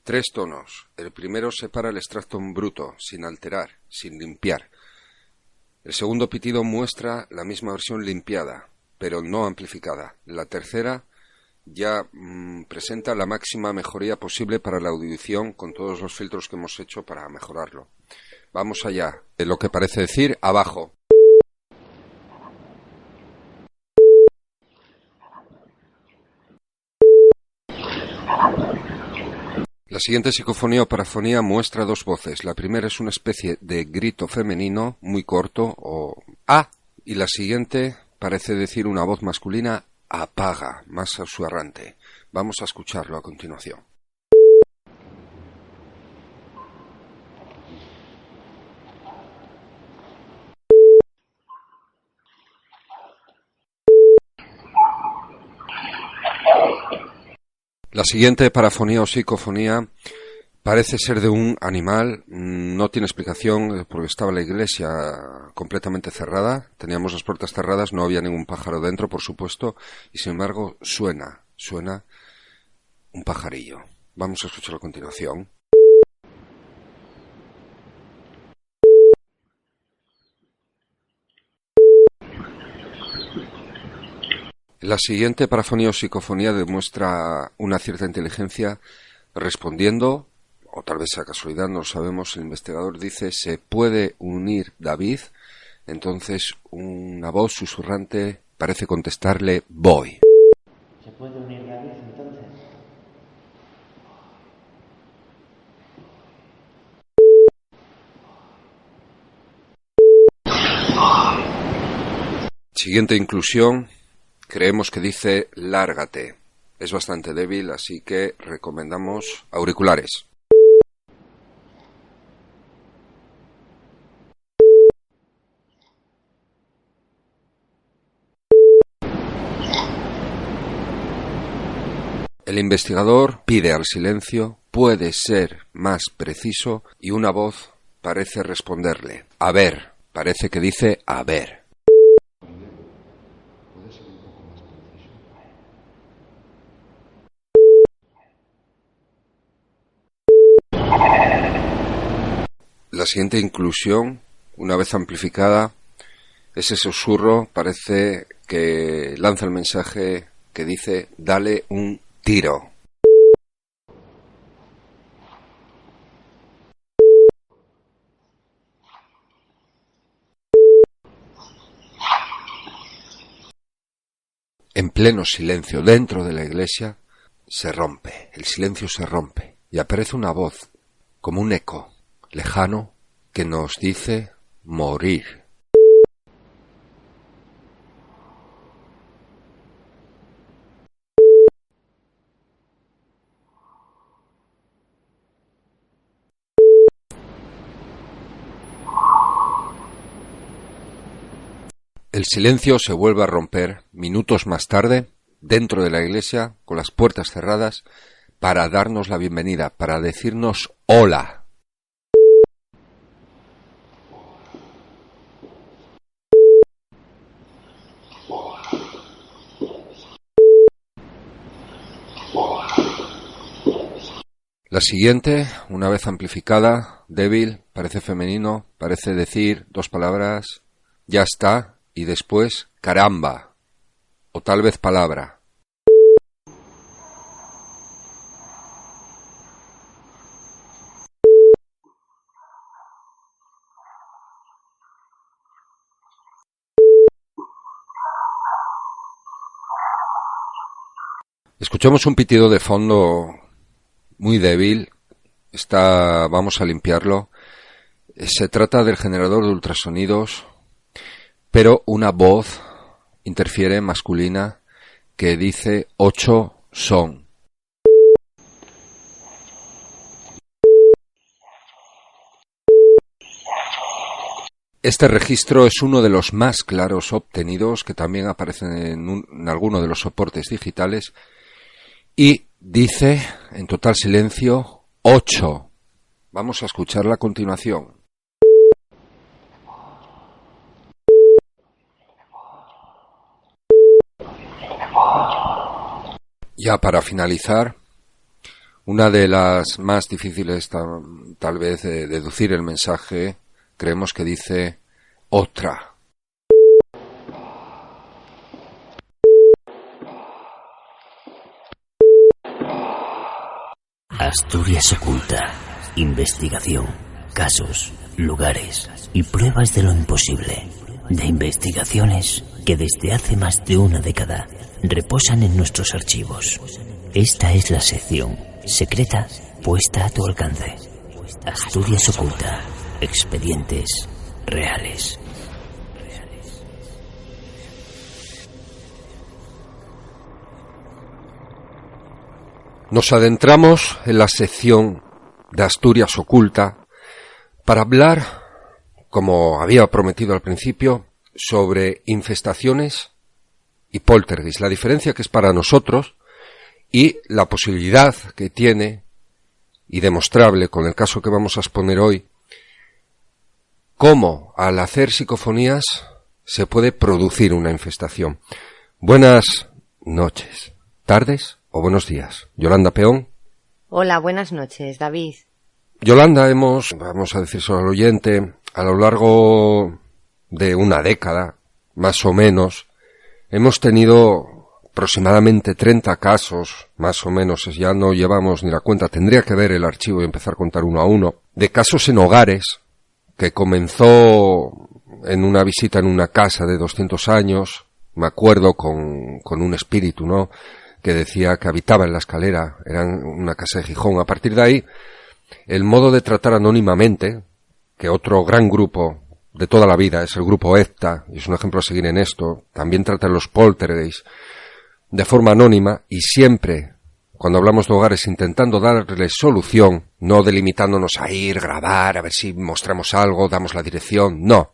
3 tonos. El primero separa el extracto en bruto, sin alterar, sin limpiar. El segundo pitido muestra la misma versión limpiada, pero no amplificada. La tercera ya presenta la máxima mejoría posible para la audición con todos los filtros que hemos hecho para mejorarlo. Vamos allá. Lo que parece decir abajo. La siguiente psicofonía o parafonía muestra 2 voces. La primera es una especie de grito femenino, muy corto, o ¡ah! Y la siguiente parece decir una voz masculina, apaga, más susurrante. Vamos a escucharlo a continuación. La siguiente parafonía o psicofonía parece ser de un animal, no tiene explicación porque estaba la iglesia completamente cerrada, teníamos las puertas cerradas, no había ningún pájaro dentro, por supuesto, y sin embargo suena un pajarillo. Vamos a escucharlo a continuación. La siguiente parafonía o psicofonía demuestra una cierta inteligencia respondiendo, o tal vez sea casualidad, no lo sabemos, el investigador dice, ¿se puede unir David? Entonces una voz susurrante parece contestarle, voy. ¿Se puede unir David entonces? Siguiente inclusión, creemos que dice, lárgate. Es bastante débil, así que recomendamos auriculares. El investigador pide al silencio, puede ser más preciso y una voz parece responderle. A ver, parece que dice a ver. La siguiente inclusión, una vez amplificada, ese susurro parece que lanza el mensaje que dice dale un tiro. En pleno silencio dentro de la iglesia se rompe, el silencio se rompe y aparece una voz como un eco lejano que nos dice morir. El silencio se vuelve a romper minutos más tarde, dentro de la iglesia, con las puertas cerradas, para darnos la bienvenida, para decirnos hola. La siguiente, una vez amplificada, débil, parece femenino, parece decir 2 palabras, ya está, y después caramba, o tal vez palabra. Escuchamos un pitido de fondo muy débil. Vamos a limpiarlo. Se trata del generador de ultrasonidos, pero una voz interfiere masculina que dice 8 son. Este registro es uno de los más claros obtenidos, que también aparecen en alguno de los soportes digitales, y dice, en total silencio, 8. Vamos a escucharla a continuación. Ya para finalizar, una de las más difíciles tal vez de deducir el mensaje, creemos que dice otra. Asturias oculta. Investigación, casos, lugares y pruebas de lo imposible. De investigaciones que desde hace más de una década reposan en nuestros archivos. Esta es la sección secreta puesta a tu alcance. Asturias oculta. Expedientes reales. Nos adentramos en la sección de Asturias oculta para hablar, como había prometido al principio, sobre infestaciones y poltergeist, la diferencia que es para nosotros y la posibilidad que tiene, y demostrable con el caso que vamos a exponer hoy, cómo al hacer psicofonías se puede producir una infestación. Buenas noches, tardes o buenos días. Yolanda Peón. Hola, buenas noches, David. Yolanda, vamos a decírselo al oyente, a lo largo de una década, más o menos, hemos tenido aproximadamente 30 casos, más o menos, ya no llevamos ni la cuenta, tendría que ver el archivo y empezar a contar uno a uno, de casos en hogares, que comenzó en una visita en una casa de 200 años, me acuerdo con un espíritu, ¿no?, que decía que habitaba en la escalera, era una casa de Gijón. A partir de ahí, el modo de tratar anónimamente, que otro gran grupo de toda la vida es el grupo EFTA, y es un ejemplo a seguir en esto, también tratan los poltergeist de forma anónima, y siempre, cuando hablamos de hogares, intentando darles solución, no delimitándonos a ir, grabar, a ver si mostramos algo, damos la dirección, no.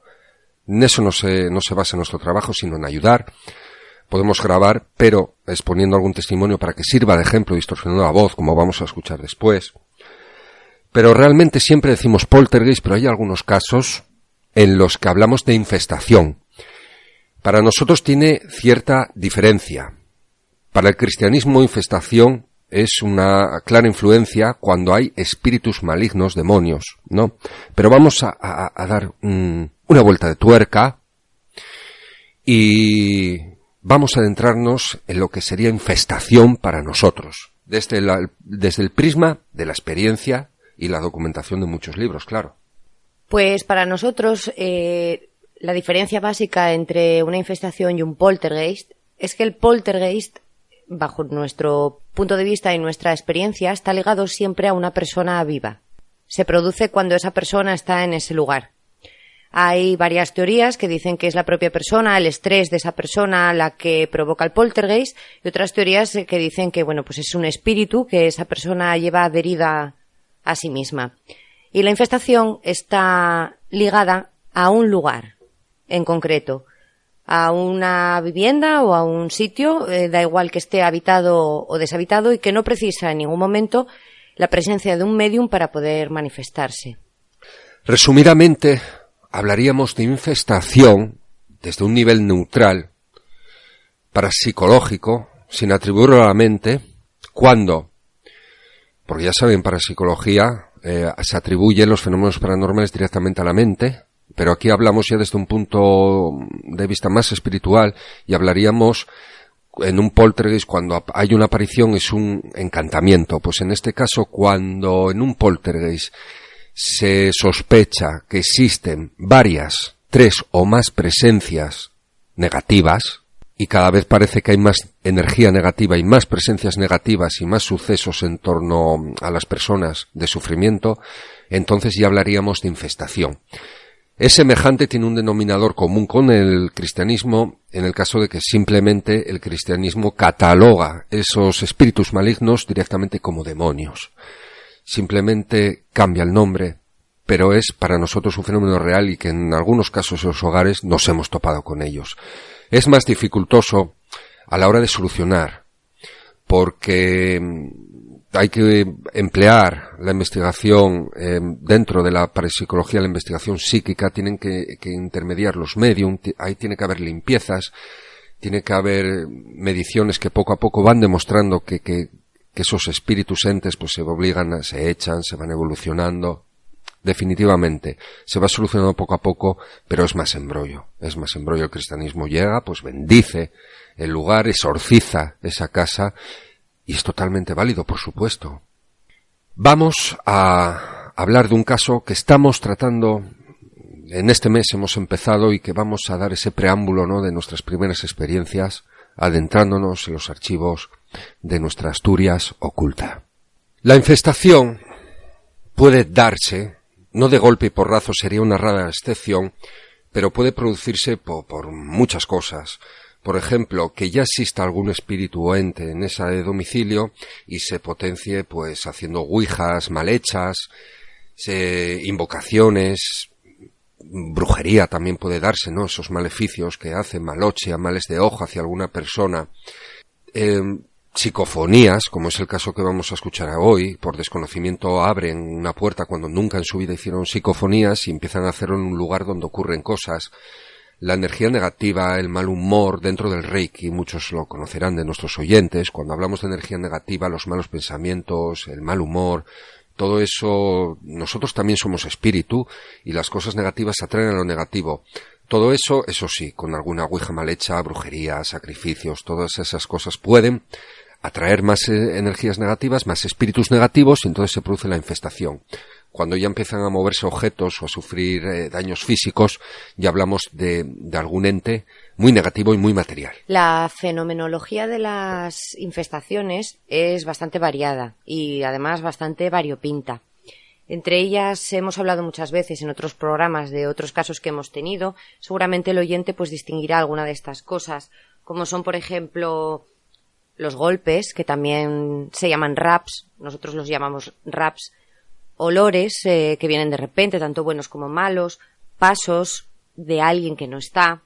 En eso no se basa nuestro trabajo, sino en ayudar. Podemos grabar, pero exponiendo algún testimonio para que sirva de ejemplo, distorsionando la voz, como vamos a escuchar después. Pero realmente siempre decimos poltergeist, pero hay algunos casos en los que hablamos de infestación. Para nosotros tiene cierta diferencia. Para el cristianismo, infestación es una clara influencia cuando hay espíritus malignos, demonios, ¿no? Pero vamos a dar una vuelta de tuerca y vamos a adentrarnos en lo que sería infestación para nosotros, desde el prisma de la experiencia y la documentación de muchos libros, claro. Pues para nosotros la diferencia básica entre una infestación y un poltergeist es que el poltergeist, bajo nuestro punto de vista y nuestra experiencia, está ligado siempre a una persona viva. Se produce cuando esa persona está en ese lugar. Hay varias teorías que dicen que es la propia persona, el estrés de esa persona la que provoca el poltergeist, y otras teorías que dicen que, bueno, pues es un espíritu que esa persona lleva adherida a sí misma. Y la infestación está ligada a un lugar en concreto, a una vivienda o a un sitio, da igual que esté habitado o deshabitado, y que no precisa en ningún momento la presencia de un médium para poder manifestarse. Resumidamente, hablaríamos de infestación desde un nivel neutral, parapsicológico, sin atribuirlo a la mente, cuando, porque ya saben, parapsicología se atribuyen los fenómenos paranormales directamente a la mente, pero aquí hablamos ya desde un punto de vista más espiritual y hablaríamos en un poltergeist cuando hay una aparición es un encantamiento. Pues en este caso, cuando en un poltergeist se sospecha que existen varias, 3 o más presencias negativas, y cada vez parece que hay más energía negativa y más presencias negativas y más sucesos en torno a las personas de sufrimiento, entonces ya hablaríamos de infestación. Es semejante, tiene un denominador común con el cristianismo, en el caso de que simplemente el cristianismo cataloga esos espíritus malignos directamente como demonios. Simplemente cambia el nombre, pero es para nosotros un fenómeno real y que en algunos casos en los hogares nos hemos topado con ellos. Es más dificultoso a la hora de solucionar, porque hay que emplear la investigación dentro de la parapsicología, la investigación psíquica, tienen que intermediar los medium, ahí tiene que haber limpiezas, tiene que haber mediciones que poco a poco van demostrando que esos espíritus entes pues se obligan, se echan, se van evolucionando. Definitivamente, se va solucionando poco a poco, pero es más embrollo. El cristianismo llega, pues bendice el lugar, exorciza esa casa, y es totalmente válido, por supuesto. Vamos a hablar de un caso que estamos tratando, en este mes hemos empezado, y que vamos a dar ese preámbulo, ¿no?, de nuestras primeras experiencias, adentrándonos en los archivos de nuestra Asturias oculta. La infestación puede darse, no de golpe y porrazo, sería una rara excepción, pero puede producirse por muchas cosas. Por ejemplo, que ya exista algún espíritu o ente en ese domicilio y se potencie pues haciendo ouijas mal hechas, invocaciones, brujería también puede darse, ¿no?, esos maleficios que hacen maloche, males de ojo hacia alguna persona. Psicofonías, como es el caso que vamos a escuchar hoy, por desconocimiento abren una puerta cuando nunca en su vida hicieron psicofonías y empiezan a hacerlo en un lugar donde ocurren cosas. La energía negativa, el mal humor dentro del Reiki, muchos lo conocerán de nuestros oyentes, cuando hablamos de energía negativa, los malos pensamientos, el mal humor, todo eso, nosotros también somos espíritu y las cosas negativas atraen a lo negativo. Todo eso, eso sí, con alguna ouija mal hecha, brujería, sacrificios, todas esas cosas pueden atraer más energías negativas, más espíritus negativos, y entonces se produce la infestación. Cuando ya empiezan a moverse objetos o a sufrir daños físicos, ya hablamos de algún ente muy negativo y muy material. La fenomenología de las infestaciones es bastante variada y además bastante variopinta. Entre ellas hemos hablado muchas veces en otros programas de otros casos que hemos tenido. Seguramente el oyente pues distinguirá alguna de estas cosas, como son, por ejemplo, los golpes, que también se llaman raps, nosotros los llamamos raps, olores que vienen de repente, tanto buenos como malos, pasos de alguien que no está,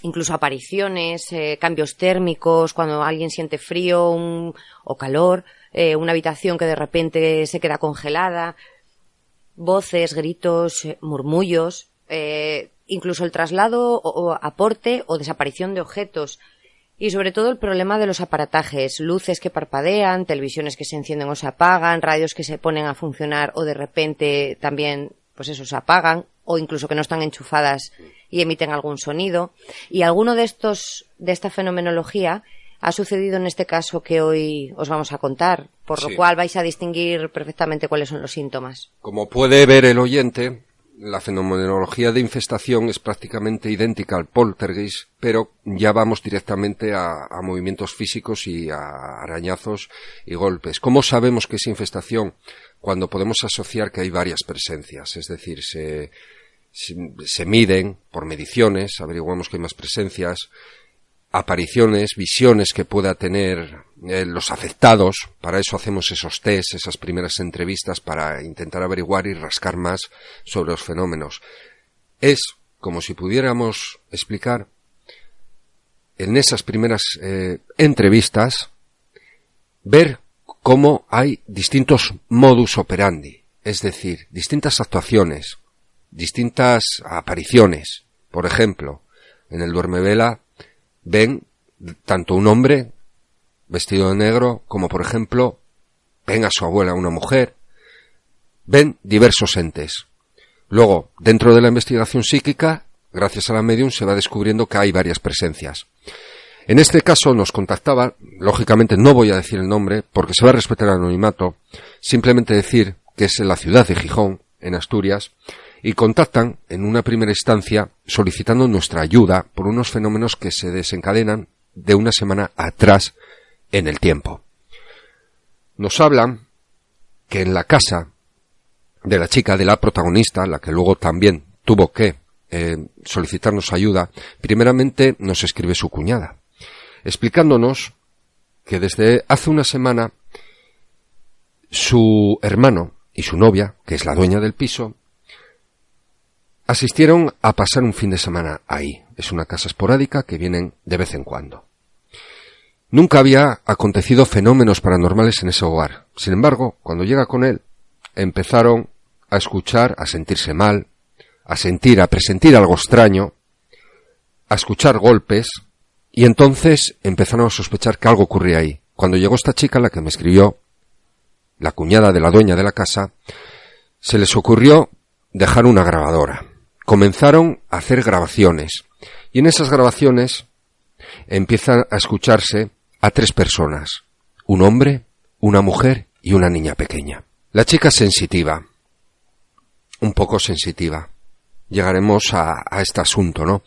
incluso apariciones, cambios térmicos, cuando alguien siente frío o calor, una habitación que de repente se queda congelada, voces, gritos, murmullos, incluso el traslado o aporte o desaparición de objetos. Y sobre todo el problema de los aparatajes, luces que parpadean, televisiones que se encienden o se apagan, radios que se ponen a funcionar o de repente también, pues eso, se apagan, o incluso que no están enchufadas y emiten algún sonido. Y alguno de esta fenomenología ha sucedido en este caso que hoy os vamos a contar, por lo cual vais a distinguir perfectamente cuáles son los síntomas. Como puede ver el oyente, la fenomenología de infestación es prácticamente idéntica al poltergeist, pero ya vamos directamente a movimientos físicos y a arañazos y golpes. ¿Cómo sabemos que es infestación? Cuando podemos asociar que hay varias presencias, es decir, se miden por mediciones, averiguamos que hay más presencias, apariciones, visiones que pueda tener los afectados. Para eso hacemos esos tests, esas primeras entrevistas, para intentar averiguar y rascar más sobre los fenómenos. Es como si pudiéramos explicar en esas primeras entrevistas, ver cómo hay distintos modus operandi, es decir, distintas actuaciones, distintas apariciones. Por ejemplo, en el duermevela ven tanto un hombre vestido de negro como, por ejemplo, ven a su abuela, una mujer. Ven diversos entes. Luego, dentro de la investigación psíquica, gracias a la medium, se va descubriendo que hay varias presencias. En este caso nos contactaba, lógicamente no voy a decir el nombre porque se va a respetar el anonimato, simplemente decir que es en la ciudad de Gijón, en Asturias, y contactan en una primera instancia solicitando nuestra ayuda por unos fenómenos que se desencadenan de una semana atrás en el tiempo. Nos hablan que en la casa de la chica, de la protagonista, la que luego también tuvo que solicitarnos ayuda, primeramente nos escribe su cuñada, explicándonos que desde hace una semana su hermano y su novia, que es la dueña del piso, asistieron a pasar un fin de semana ahí. Es una casa esporádica que vienen de vez en cuando. Nunca había acontecido fenómenos paranormales en ese hogar. Sin embargo, cuando llega con él, empezaron a escuchar, a sentirse mal, a presentir algo extraño, a escuchar golpes, y entonces empezaron a sospechar que algo ocurría ahí. Cuando llegó esta chica, la que me escribió, la cuñada de la dueña de la casa, se les ocurrió dejar una grabadora. Comenzaron a hacer grabaciones, y en esas grabaciones empiezan a escucharse a 3 personas, un hombre, una mujer y una niña pequeña. La chica sensitiva, un poco sensitiva. Llegaremos a este asunto, ¿no?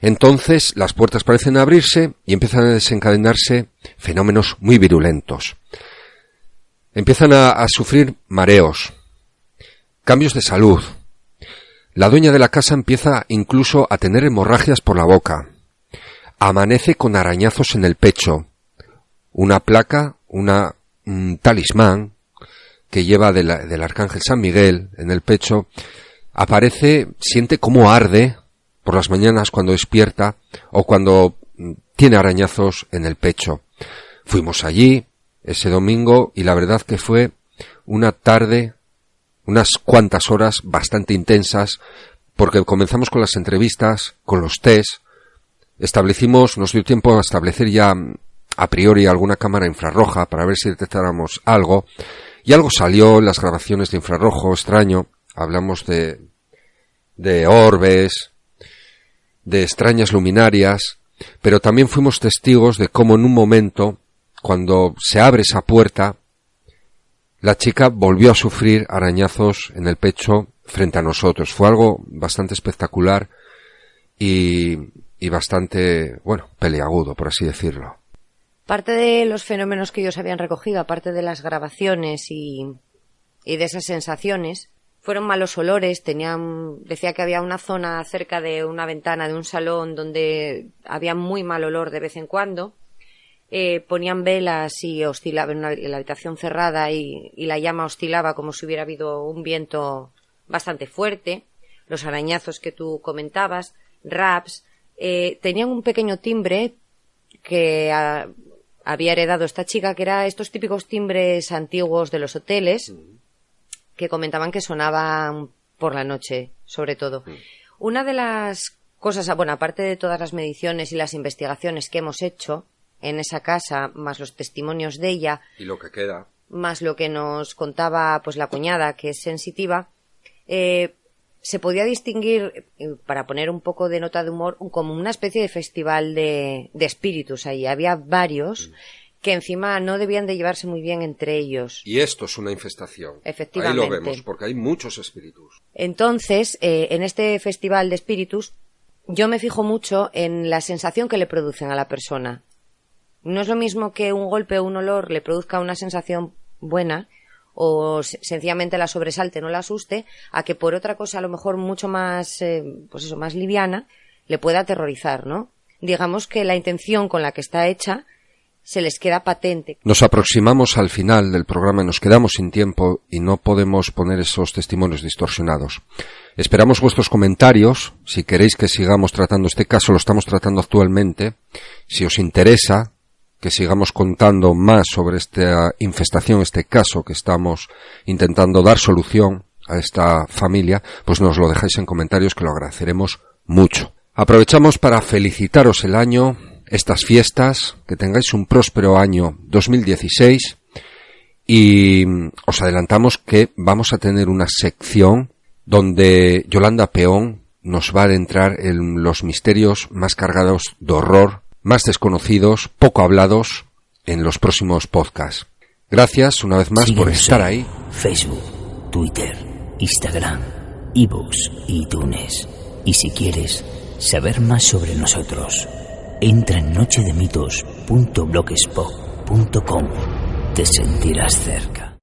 Entonces las puertas parecen abrirse y empiezan a desencadenarse fenómenos muy virulentos. Empiezan a sufrir mareos, cambios de salud. La dueña de la casa empieza incluso a tener hemorragias por la boca. Amanece con arañazos en el pecho. Una placa, un talismán que lleva del arcángel San Miguel en el pecho, aparece, siente cómo arde por las mañanas cuando despierta o cuando tiene arañazos en el pecho. Fuimos allí ese domingo y la verdad que fue una tarde, unas cuantas horas bastante intensas, porque comenzamos con las entrevistas, con los test, nos dio tiempo a establecer ya a priori alguna cámara infrarroja para ver si detectáramos algo, y algo salió en las grabaciones de infrarrojo extraño. Hablamos de orbes, de extrañas luminarias, pero también fuimos testigos de cómo en un momento, cuando se abre esa puerta, la chica volvió a sufrir arañazos en el pecho frente a nosotros. Fue algo bastante espectacular y bastante, peliagudo, por así decirlo. Parte de los fenómenos que ellos habían recogido, aparte de las grabaciones y de esas sensaciones, fueron malos olores. Decía que había una zona cerca de una ventana de un salón donde había muy mal olor de vez en cuando. Ponían velas y oscilaban en la habitación cerrada y la llama oscilaba como si hubiera habido un viento bastante fuerte. Los arañazos que tú comentabas, raps, tenían un pequeño timbre que había heredado esta chica, que era estos típicos timbres antiguos de los hoteles, que comentaban que sonaban por la noche, sobre todo. Una de las cosas, aparte de todas las mediciones y las investigaciones que hemos hecho en esa casa, más los testimonios de ella, y lo que queda, más lo que nos contaba pues la cuñada, que es sensitiva, se podía distinguir, para poner un poco de nota de humor, como una especie de festival de espíritus ahí. Había varios que encima no debían de llevarse muy bien entre ellos. Y esto es una infestación. Efectivamente. Ahí lo vemos, porque hay muchos espíritus. Entonces, en este festival de espíritus, yo me fijo mucho en la sensación que le producen a la persona. No es lo mismo que un golpe o un olor le produzca una sensación buena o sencillamente la sobresalte, no la asuste, a que por otra cosa a lo mejor mucho más, más liviana, le pueda aterrorizar, ¿no? Digamos que la intención con la que está hecha se les queda patente. Nos aproximamos al final del programa, nos quedamos sin tiempo y no podemos poner esos testimonios distorsionados. Esperamos vuestros comentarios. Si queréis que sigamos tratando este caso, lo estamos tratando actualmente. Si os interesa que sigamos contando más sobre esta infestación, este caso que estamos intentando dar solución a esta familia, pues nos lo dejáis en comentarios, que lo agradeceremos mucho. Aprovechamos para felicitaros el año, estas fiestas, que tengáis un próspero año 2016, y os adelantamos que vamos a tener una sección donde Yolanda Peón nos va a adentrar en los misterios más cargados de horror, más desconocidos, poco hablados, en los próximos podcasts. Gracias una vez más por estar ahí. Facebook, Twitter, Instagram iVoox y iTunes. Y si quieres saber más sobre nosotros, entra en nochedemitos.blogspot.com. Te sentirás cerca.